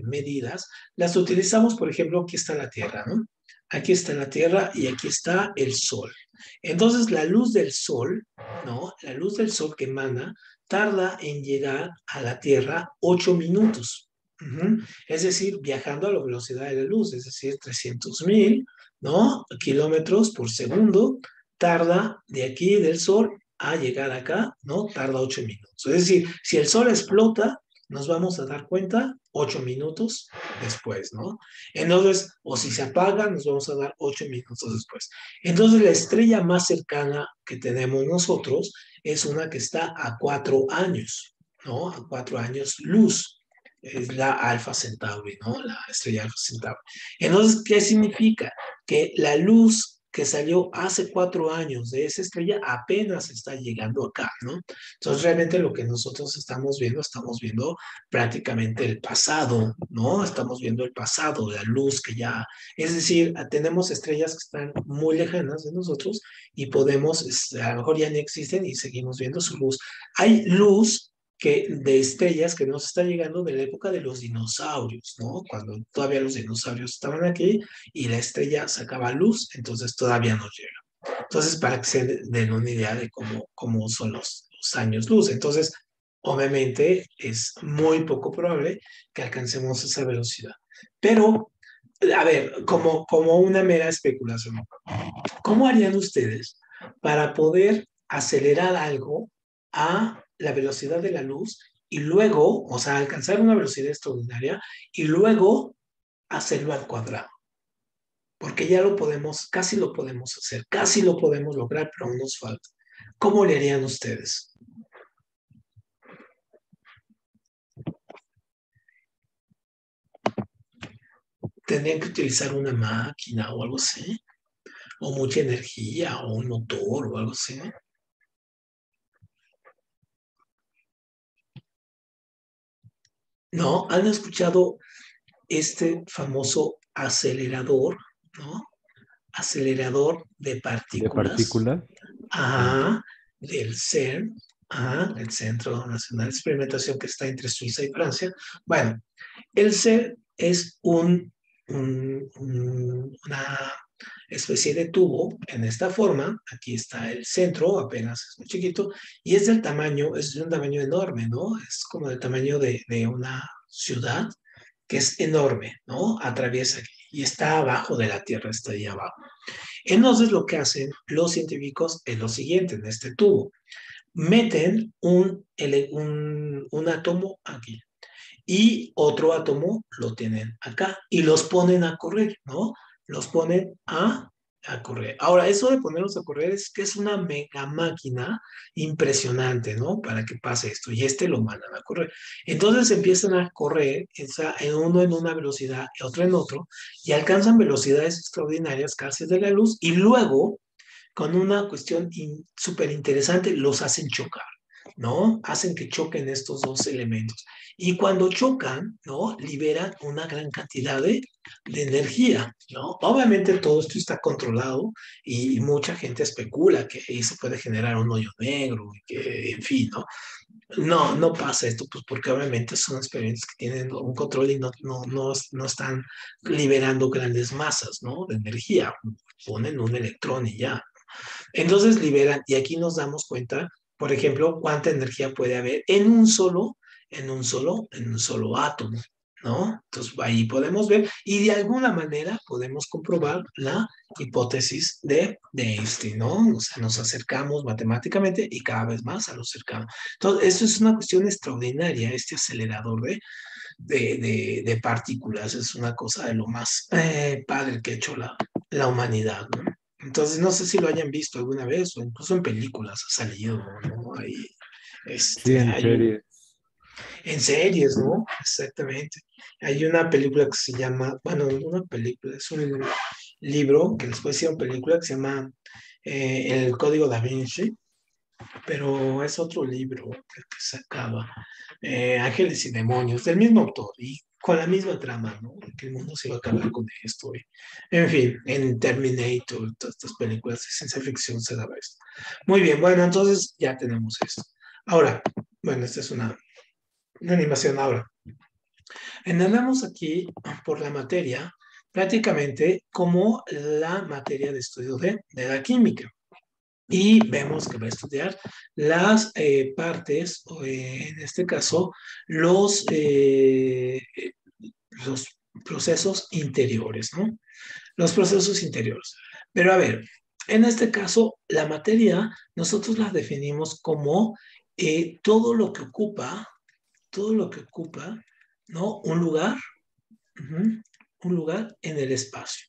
medidas las utilizamos, por ejemplo, aquí está la Tierra, ¿no? Aquí está la Tierra y aquí está el Sol. Entonces, la luz del sol, ¿no? La luz del sol que emana tarda en llegar a la Tierra 8 minutos. Ujú. Es decir, viajando a la velocidad de la luz, es decir, 300,000, ¿no? Kilómetros por segundo, tarda de aquí del sol a llegar acá, ¿no? Tarda 8 minutos. Es decir, si el sol explota, nos vamos a dar cuenta 8 minutos después, ¿no? Entonces, o si se apaga, nos vamos a dar 8 minutos después. Entonces, la estrella más cercana que tenemos nosotros es una que está a 4 años, ¿no? A 4 años luz. Es la Alfa Centauri, ¿no? La estrella Alfa Centauri. Entonces, ¿qué significa? Que la luz que salió hace 4 años de esa estrella apenas está llegando acá, ¿no? Entonces, realmente lo que nosotros estamos viendo prácticamente el pasado, ¿no? Estamos viendo el pasado, la luz que ya, es decir, tenemos estrellas que están muy lejanas de nosotros y podemos, a lo mejor ya no existen y seguimos viendo su luz. Hay luz de estrellas que nos está llegando de la época de los dinosaurios, ¿no? Cuando todavía los dinosaurios estaban aquí y la estrella sacaba luz, entonces todavía nos llega. Entonces, para que se den una idea de cómo son los años luz. Entonces, obviamente, es muy poco probable que alcancemos esa velocidad. Pero, a ver, como una mera especulación, ¿cómo harían ustedes para poder acelerar algo a la velocidad de la luz y luego, o sea, alcanzar una velocidad extraordinaria y luego hacerlo al cuadrado? Porque ya lo podemos, casi lo podemos hacer, casi lo podemos lograr, pero aún nos falta. ¿Cómo le harían ustedes? ¿Tendrían que utilizar una máquina o algo así? ¿O mucha energía o un motor o algo así? ¿No? ¿Han escuchado este famoso acelerador, ¿no? Acelerador de ¿De partículas, partículas? Sí. ajá, del CERN, ajá, el Centro Nacional de Experimentación que está entre Suiza y Francia? Bueno, el CERN es una especie de tubo en esta forma. Aquí está el centro, apenas es muy chiquito, y es es de un tamaño enorme, ¿no? Es como del tamaño de una ciudad, que es enorme, ¿no? Atraviesa aquí y está abajo de la Tierra, está ahí abajo. Entonces lo que hacen los científicos es lo siguiente, en este tubo, meten un átomo aquí y otro átomo lo tienen acá y los ponen a correr, ¿no? Los ponen a correr. Ahora, eso de ponerlos a correr es que es una mega máquina impresionante, ¿no? Para que pase esto. Y lo mandan a correr. Entonces empiezan a correr, uno en una velocidad, otro en otro, y alcanzan velocidades extraordinarias, casi de la luz, y luego, con una cuestión súper interesante, los hacen chocar, ¿no? Hacen que choquen estos dos elementos. Y cuando chocan, ¿no? Liberan una gran cantidad de energía, ¿no? Obviamente todo esto está controlado y mucha gente especula que ahí se puede generar un hoyo negro, y que, en fin, ¿no? No, no pasa esto, pues porque obviamente son experimentos que tienen un control y no están liberando grandes masas, ¿no? De energía. Ponen un electrón y ya. Entonces liberan, y aquí nos damos cuenta, por ejemplo, cuánta energía puede haber en un solo átomo, ¿no? Entonces ahí podemos ver y de alguna manera podemos comprobar la hipótesis de Einstein, ¿no? O sea, nos acercamos matemáticamente y cada vez más a lo cercano. Entonces, esto es una cuestión extraordinaria, este acelerador de partículas, es una cosa de lo más padre que ha hecho la humanidad, ¿no? Entonces, no sé si lo hayan visto alguna vez o incluso en películas ha salido, ¿no? Sí, en Hay serie. en series, ¿no? Exactamente. Hay una película que se llama, bueno, una película, es un libro que después hicieron película que se llama El Código Da Vinci, pero es otro libro que sacaba, Ángeles y Demonios, del mismo autor y con la misma trama, ¿no? Que el mundo se iba a acabar con esto. En fin, en Terminator, todas estas películas de ciencia ficción se daba esto. Muy bien, bueno, entonces ya tenemos esto. Ahora, bueno, esta es una animación ahora. Entendemos aquí por la materia prácticamente como la materia de estudio de la química. Y vemos que va a estudiar las partes, o en este caso, los procesos interiores, ¿no? Los procesos interiores. Pero a ver, en este caso, la materia nosotros la definimos como todo lo que ocupa todo lo que ocupa, ¿no? Un lugar, un lugar en el espacio.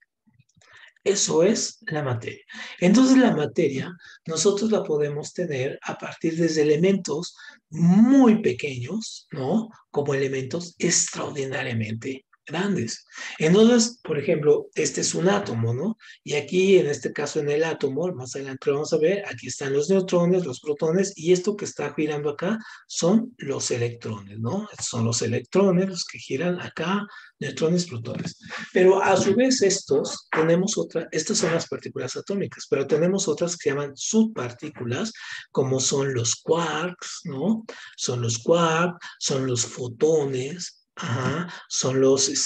Eso es la materia. Entonces la materia nosotros la podemos tener a partir de elementos muy pequeños, ¿no? Como elementos extraordinariamente grandes. Entonces, por ejemplo, este es un átomo, ¿no? Y aquí, en este caso, en el átomo, más adelante lo vamos a ver, aquí están los neutrones, los protones, y esto que está girando acá son los electrones, ¿no? Son los electrones los que giran acá, neutrones, protones. Pero a su vez estas son las partículas atómicas, pero tenemos otras que se llaman subpartículas, como son los quarks, ¿no? Son los quarks, son los fotones, ajá, son los, ahí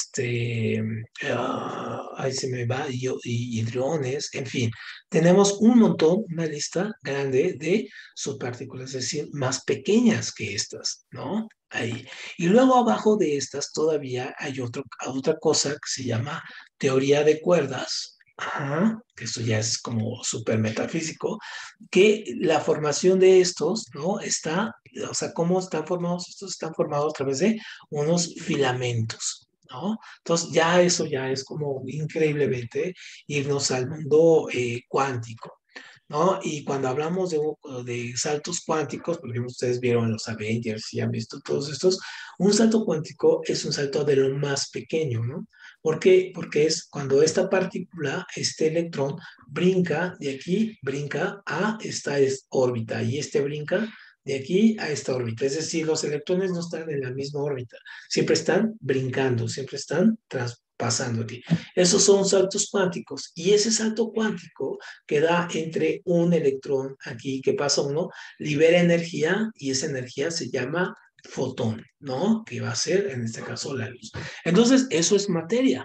se me va, y hidrones, en fin. Tenemos un montón, una lista grande de subpartículas, es decir, más pequeñas que estas, ¿no? Ahí. Y luego abajo de estas todavía hay otra cosa que se llama teoría de cuerdas, ajá, que esto ya es como súper metafísico, que la formación de estos, ¿no? O sea, ¿cómo están formados? Estos están formados a través de unos filamentos, ¿no? Entonces ya eso ya es como increíblemente irnos al mundo cuántico, ¿no? Y cuando hablamos de saltos cuánticos, por ejemplo, ustedes vieron los Avengers y han visto todos estos, un salto cuántico es un salto de lo más pequeño, ¿no? ¿Por qué? Porque es cuando esta partícula, este electrón, brinca de aquí, brinca a esta órbita y este brinca de aquí a esta órbita. Es decir, los electrones no están en la misma órbita, siempre están brincando, siempre están pasando aquí. Esos son saltos cuánticos y ese salto cuántico que da entre un electrón aquí que pasa uno, libera energía y esa energía se llama fotón, ¿no? Que va a ser, en este caso, la luz. Entonces, eso es materia,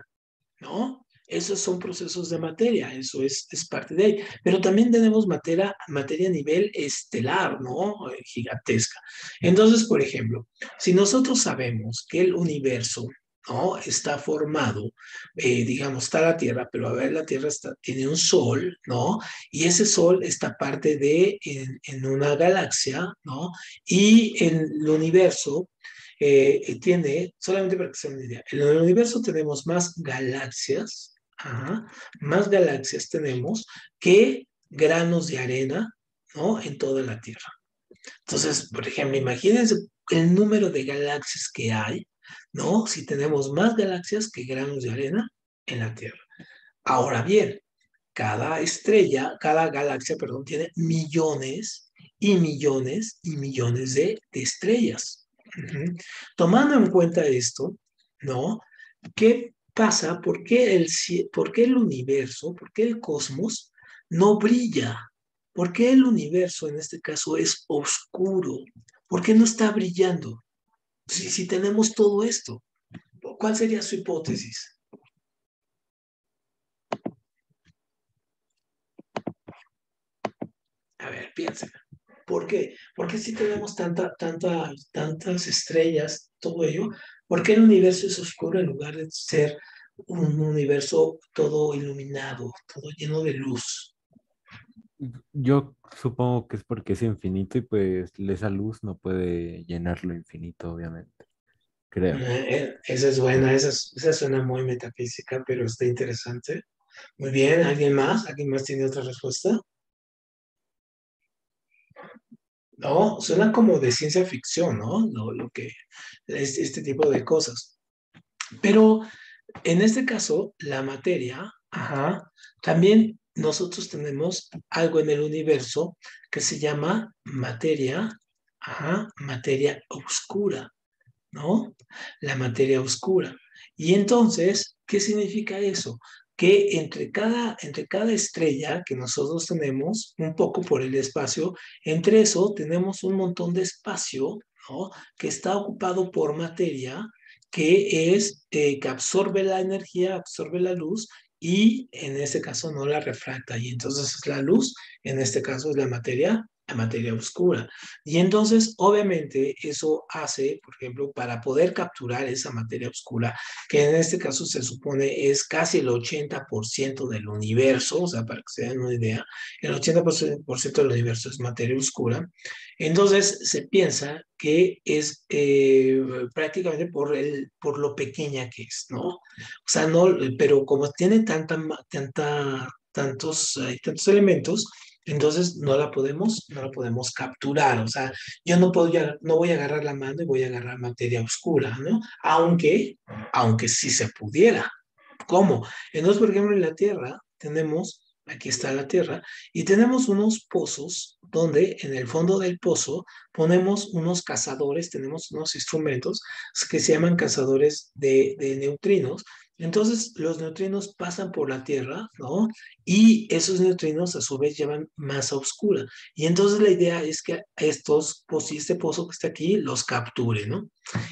¿no? Esos son procesos de materia, eso es parte de ahí. Pero también tenemos materia a nivel estelar, ¿no? Gigantesca. Entonces, por ejemplo, si nosotros sabemos que el universo, ¿no? Está formado, digamos, está la Tierra, pero a ver, la Tierra tiene un sol, ¿no? Y ese sol está parte en una galaxia, ¿no? Y el universo tiene, solamente para que se den una idea, en el universo tenemos ajá, más galaxias tenemos que granos de arena, ¿no? En toda la Tierra. Entonces, por ejemplo, imagínense el número de galaxias que hay, ¿no? Si tenemos más galaxias que granos de arena en la Tierra. Ahora bien, cada estrella, cada galaxia, perdón, tiene millones y millones y millones de estrellas. Ujú. Tomando en cuenta esto, ¿no? ¿Qué pasa? ¿Por qué el universo, por qué el cosmos no brilla? ¿Por qué el universo en este caso es oscuro? ¿Por qué no está brillando? Si tenemos todo esto, ¿cuál sería su hipótesis? A ver, piensen. ¿Por qué? Porque si tenemos tantas estrellas, todo ello, ¿por qué el universo es oscuro en lugar de ser un universo todo iluminado, todo lleno de luz? Yo supongo que es porque es infinito y pues esa luz no puede llenar lo infinito, obviamente. Creo. Esa es buena, esa suena muy metafísica, pero está interesante. Muy bien, ¿alguien más? ¿Alguien más tiene otra respuesta? No, suena como de ciencia ficción, ¿no? Lo que es este tipo de cosas. Pero en este caso, la materia, ajá, también nosotros tenemos algo en el universo que se llama materia, ajá, materia oscura, ¿no? La materia oscura. Y entonces, ¿qué significa eso? Que entre cada estrella que nosotros tenemos, un poco por el espacio, entre eso tenemos un montón de espacio, ¿no? Que está ocupado por materia, que absorbe la energía, absorbe la luz y en este caso no la refracta. Y entonces la luz, en este caso, es la materia a materia oscura. Y entonces, obviamente, eso hace, por ejemplo, para poder capturar esa materia oscura, que en este caso se supone es casi el 80% del universo, o sea, para que se den una idea, el 80% del universo es materia oscura. Entonces, se piensa que es prácticamente por lo pequeña que es, ¿no? O sea, no, pero como tiene tantos elementos, entonces no la podemos capturar. O sea, yo no voy a agarrar la mano y voy a agarrar materia oscura, ¿no? Aunque sí se pudiera. ¿Cómo? Entonces, por ejemplo, en la Tierra aquí está la Tierra, y tenemos unos pozos donde en el fondo del pozo ponemos unos cazadores, tenemos unos instrumentos que se llaman cazadores de neutrinos. Entonces, los neutrinos pasan por la Tierra, ¿no? Y esos neutrinos a su vez llevan masa oscura. Y entonces la idea es que este pozo que está aquí, los capture, ¿no?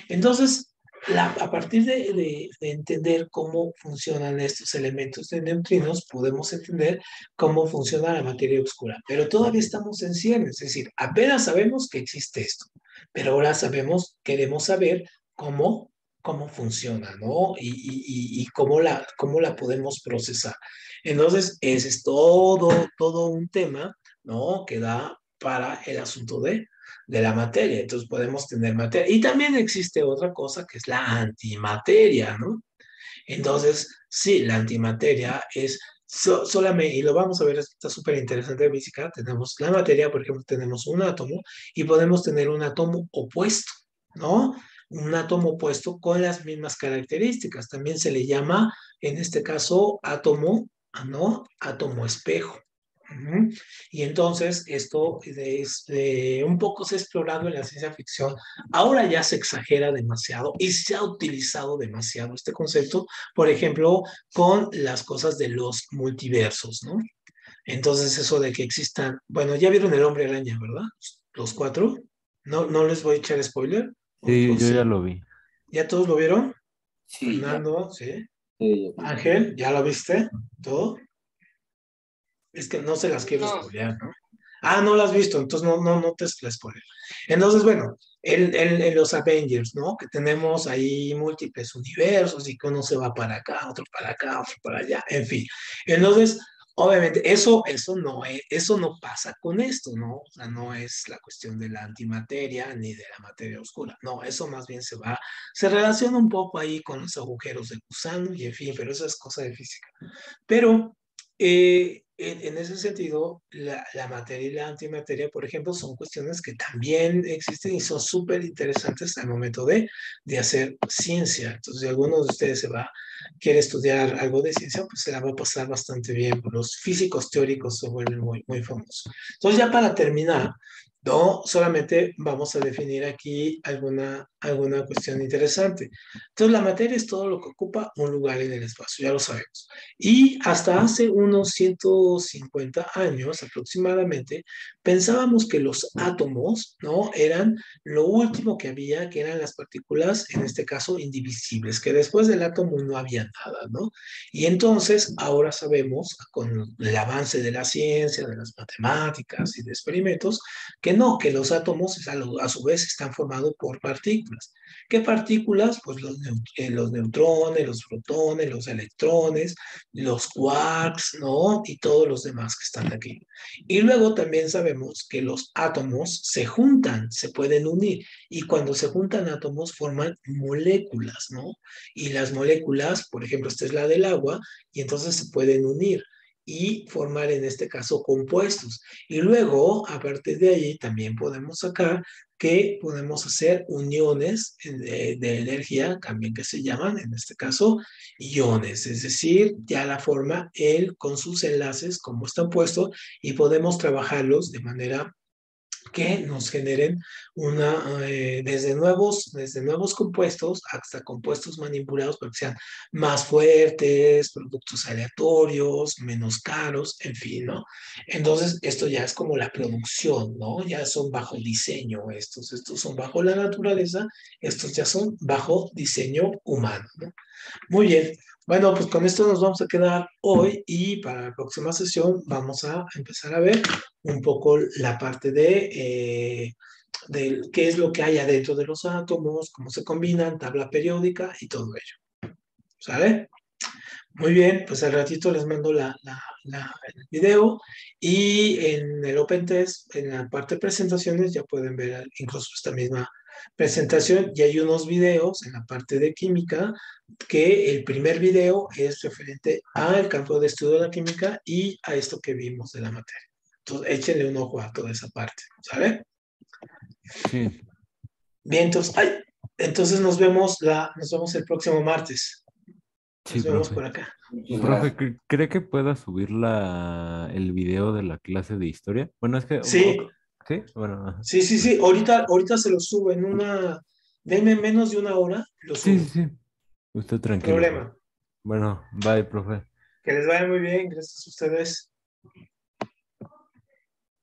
Entonces, a partir de entender cómo funcionan estos elementos de neutrinos, podemos entender cómo funciona la materia oscura. Pero todavía estamos en ciernes, es decir, apenas sabemos que existe esto, pero ahora queremos saber cómo funciona, ¿no? Y cómo la podemos procesar. Entonces, ese es todo un tema, ¿no? Que da para el asunto de la materia. Entonces podemos tener materia. Y también existe otra cosa que es la antimateria, ¿no? Entonces, sí, la antimateria es solamente, y lo vamos a ver, está súper interesante de física, tenemos la materia, por ejemplo, tenemos un átomo y podemos tener un átomo opuesto, ¿no? Un átomo opuesto con las mismas características. También se le llama, en este caso, átomo, ¿no? Átomo espejo. Ujú. Y entonces esto un poco se ha explorado en la ciencia ficción. Ahora ya se exagera demasiado y se ha utilizado demasiado este concepto, por ejemplo, con las cosas de los multiversos, ¿no? Entonces eso de que existan, bueno, ya vieron el Hombre Araña, ¿verdad? Los cuatro. No les voy a echar spoiler. Sí, O yo ya sí. lo vi. ¿Ya todos lo vieron? Sí, ya. Fernando, ¿sí? Sí, Ángel, ¿ya lo viste? ¿Todo? Es que no se las quiero No. spoilear, ¿no? Ah, no las has visto, entonces no te las spoileo. Entonces, bueno, en los Avengers, ¿no? Que tenemos ahí múltiples universos y que uno se va para acá, otro para acá, otro para allá, en fin. Entonces, obviamente, eso no pasa con esto, ¿no? O sea, no es la cuestión de la antimateria ni de la materia oscura. No, eso más bien se relaciona un poco ahí con los agujeros de gusano y en fin, pero eso es cosa de física. Pero en ese sentido, la materia y la antimateria, por ejemplo, son cuestiones que también existen y son súper interesantes al momento de hacer ciencia. Entonces, si alguno de ustedes quiere estudiar algo de ciencia, pues se la va a pasar bastante bien. Los físicos teóricos se vuelven muy, muy famosos. Entonces, ya para terminar, no solamente vamos a definir aquí alguna cuestión interesante. Entonces, la materia es todo lo que ocupa un lugar en el espacio, ya lo sabemos. Y hasta hace unos 150 años aproximadamente, pensábamos que los átomos, ¿no? Eran lo último que había, que eran las partículas, en este caso, indivisibles, que después del átomo no había nada, ¿no? Y entonces, ahora sabemos, con el avance de la ciencia, de las matemáticas y de experimentos, que no, que los átomos a su vez están formados por partículas. ¿Qué partículas? Pues los neutrones, los protones, los electrones, los quarks, ¿no? Y todos los demás que están aquí. Y luego también sabemos que los átomos se juntan, se pueden unir, y cuando se juntan átomos forman moléculas, ¿no? Y las moléculas, por ejemplo, esta es la del agua, y entonces se pueden unir y formar en este caso compuestos. Y luego, a partir de ahí, también podemos sacar que podemos hacer uniones de energía, también que se llaman, en este caso, iones, es decir, ya la forma él con sus enlaces, como están puestos, y podemos trabajarlos de manera que nos generen desde nuevos compuestos hasta compuestos manipulados para que sean más fuertes, productos aleatorios, menos caros, en fin, ¿no? Entonces, esto ya es como la producción, ¿no? Ya son bajo diseño estos son bajo la naturaleza, estos ya son bajo diseño humano, ¿no? Muy bien, Bueno, pues con esto nos vamos a quedar hoy y para la próxima sesión vamos a empezar a ver un poco la parte de qué es lo que hay adentro de los átomos, cómo se combinan, tabla periódica y todo ello. ¿Sale? Muy bien, pues al ratito les mando el video y en el Open Test, en la parte de presentaciones, ya pueden ver incluso esta misma presentación y hay unos videos en la parte de química que el primer video es referente al campo de estudio de la química y a esto que vimos de la materia. Entonces, échenle un ojo a toda esa parte, ¿sale? Sí, Bien, entonces nos vemos el próximo martes. sí, Nos vemos profe. por acá. Muchas Profe, gracias. ¿cree que pueda subir el video de la clase de historia? Bueno, es que... Sí, ¿sí? Bueno, ajá. sí. Ahorita se lo subo denme menos de una hora, lo Sí, sí, subo. sí. Usted Sin tranquilo, profe. problema. Bueno, bye, profe. Que les vaya muy bien. Gracias a ustedes.